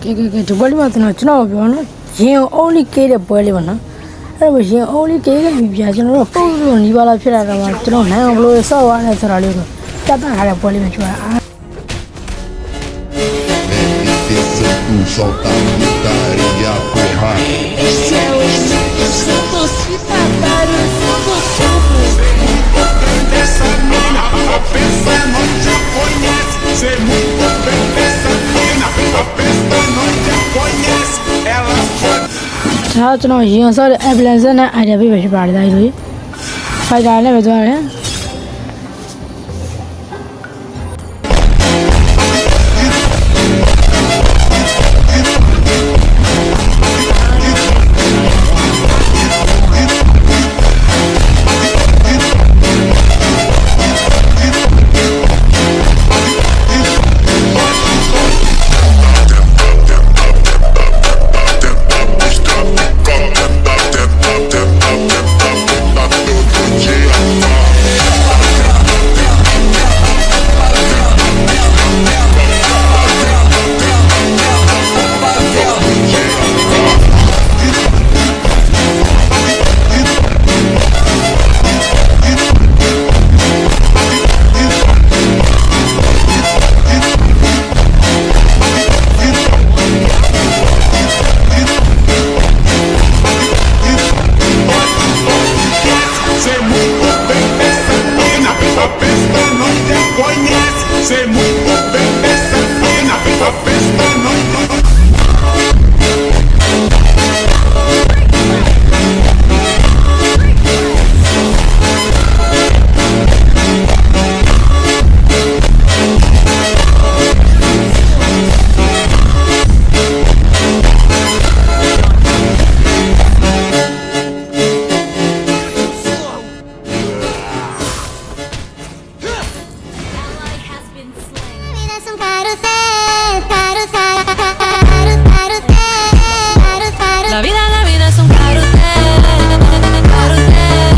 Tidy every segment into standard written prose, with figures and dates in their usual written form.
ကဲဒီပွဲလေးမှာကျွန်တော်ပြောနော်ရင် only ကဲတဲ့ပွဲလေးပါနော်အဲ့တော့ရင် only ကဲခဲ့ပြီဗျာကျွန်တော်တို့ပုံစံနီးပါးလာဖြစ်လာတော့ကျွန်တော်နိုင်အောင်ဘလို့ဆော့ရလဲဆိုတာလေးကိုတတ်တတ်ထားတဲ့ပွဲလေးပဲကျွာSolta putaria, porra. Esse é o Santosita Baruçudo Tubo. Bem dessa mina, a festa não te conhece. Sei muito bem dessa mina, a festa não te conhece. Ela foi. ဒါကျွန်တော်ရင်ဆော့တဲ့ ambulance နဲ့ idea ပေးပဲဖြစ်ပါတယ်ဒါကြီး fighter နဲ့ပဲသွားတယ် Sei muito bem dessa mina, a festa não La vida es un carrusel, carrusel,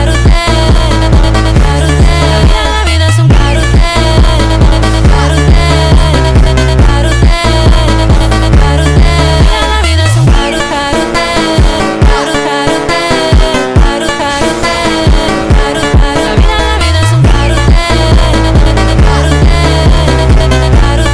carrusel, carrusel. La vida es un carrusel, carrusel, carrusel, carrusel. La vida es un carrusel, carrusel, carrusel, carrusel. La vida es un carrusel, carrusel, carrusel.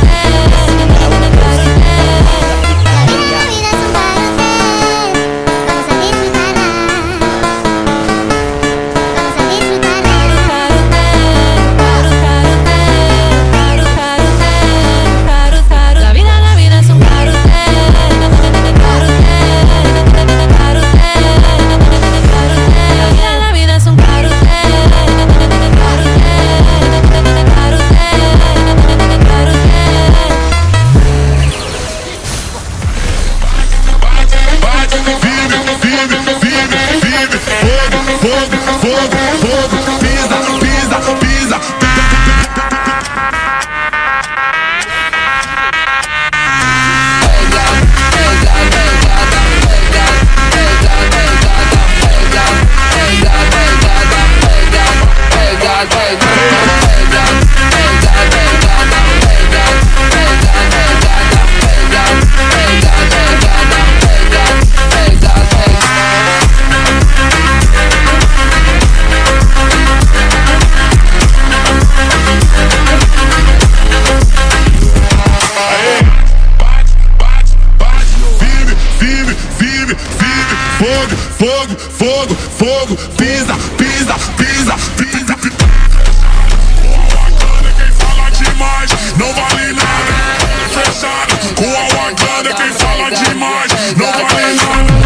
Fogo, pisa, pisa, pisa, pisa. Quem fala demais não vale nada. Fechado com a Wakanda. Quem fala demais não vale nada.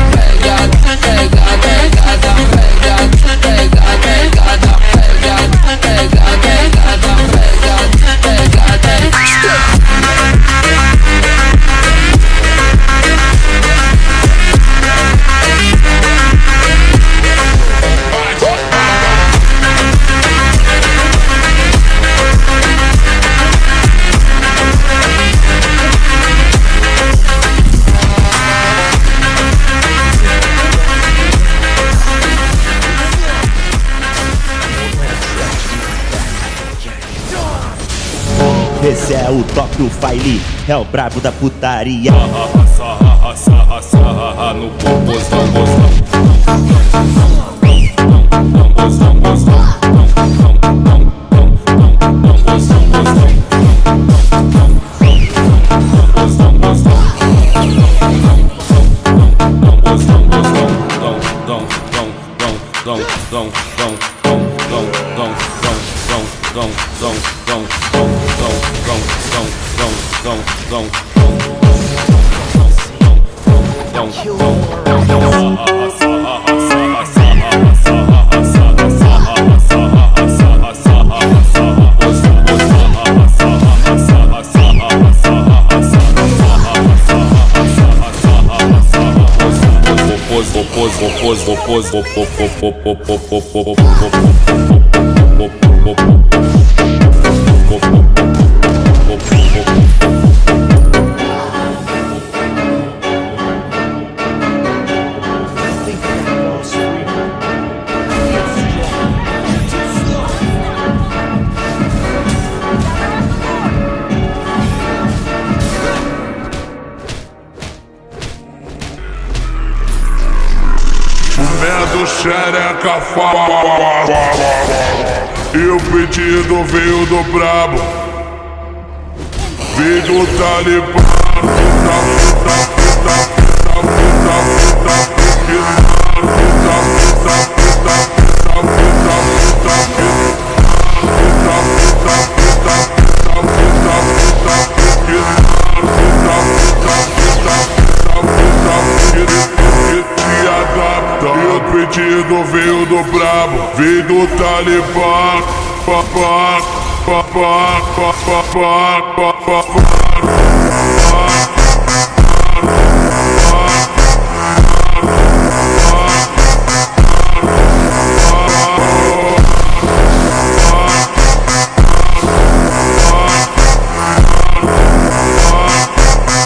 Esse é o Top do File. é o brabo da putaria. No popozão, Medo xereca e o pedido veio do brabo, veio do Talibã. E o pedido veio do brabo, veio do Talibã.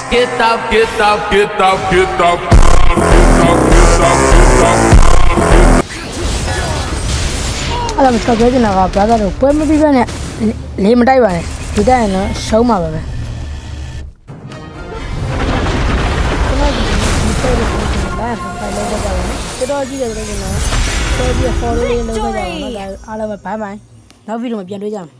Get up.အဲ့ဒါမချက်ပြောချင်တာက brother တို့ပွဲမပြီးပဲနဲ့လေးမတိုက်ပါနဲ့ဒီတိုက်ရင်တော့ရှုံးမှာပဲကျွန်တော်ဒီဆိုလို့လာဖိုင်လို့တော့ပါတယ်တော်တော်ကြီးတယ်လို့ကျွန်တော်ဆက်ပြီး follow လေးလုပ်ကြပါဦးနော်အားလုံးပဲ bye bye နောက်ဗီဒီယိုမှာပြန်တွေ့ကြမယ်